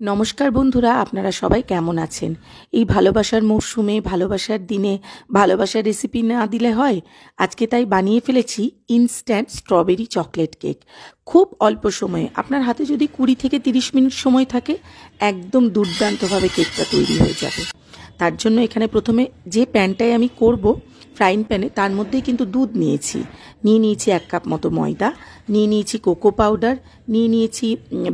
নমস্কার বন্ধুরা, আপনারা সবাই কেমন আছেন? এই ভালোবাসার মরশুমে, ভালোবাসার দিনে ভালোবাসার রেসিপি না দিলে হয়? আজকে তাই বানিয়ে ফেলেছি ইনস্ট্যান্ট স্ট্রবেরি চকলেট কেক। খুব অল্প সময়ে, আপনার হাতে যদি 20 থেকে 30 মিনিট সময় থাকে, একদম দুর্দান্তভাবে কেকটা তৈরি হয়ে যাবে। তার জন্য এখানে প্রথমে যে প্যানটায় আমি করব, ফ্রাইং প্যানে, তার মধ্যেই কিন্তু দুধ নিয়েছি। নিয়েছি 1 কাপ মতো ময়দা, নিয়েছি কোকো পাউডার, নিয়েছি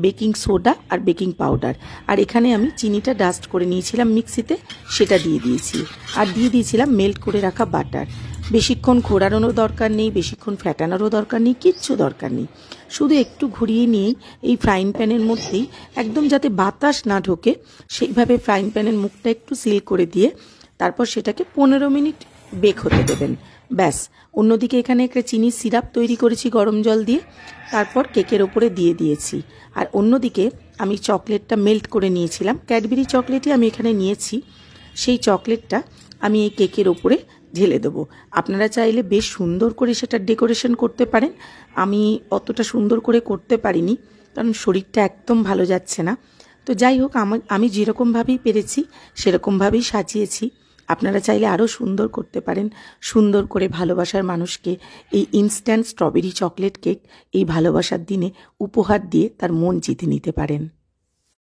বেকিং সোডা আর বেকিং পাউডার। আর এখানে আমি চিনিটা ডাস্ট করে নিয়েছিলাম মিক্সিতে, সেটা দিয়ে দিয়েছি। আর দিয়ে দিয়েছিলাম মেল্ট করে রাখা বাটার। বেশিক্ষণ ঘোরানোরও দরকার নেই, বেশিক্ষণ ফ্যাটানোরও দরকার নেই, কিচ্ছু দরকার নেই। শুধু একটু ঘুরিয়ে নিয়েই এই ফ্রাইং প্যানের মধ্যেই, একদম যাতে বাতাস না ঢোকে সেইভাবে ফ্রাইং প্যানের মুখটা একটু সিল করে দিয়ে তারপর সেটাকে 15 মিনিট বেক হতে দেবেন। ব্যাস। অন্যদিকে এখানে একটা চিনির সিরাপ তৈরি করেছি গরম জল দিয়ে, তারপর কেকের ওপরে দিয়ে দিয়েছি। আর অন্যদিকে আমি চকলেটটা মেল্ট করে নিয়েছিলাম, ক্যাডবেরি চকলেটই আমি এখানে নিয়েছি। সেই চকলেটটা আমি এই কেকের ওপরে ঢেলে দেবো। আপনারা চাইলে বেশ সুন্দর করে সেটা ডেকোরেশন করতে পারেন। আমি অতটা সুন্দর করে করতে পারিনি, কারণ শরীরটা একদম ভালো যাচ্ছে না। তো যাই হোক, আমি যেরকমভাবেই পেরেছি সেরকমভাবেই সাজিয়েছি। আপনারা চাইলে আরও সুন্দর করতে পারেন। সুন্দর করে ভালোবাসার মানুষকে এই ইনস্ট্যান্ট স্ট্রবেরি চকলেট কেক এই ভালোবাসার দিনে উপহার দিয়ে তার মন জিতে নিতে পারেন।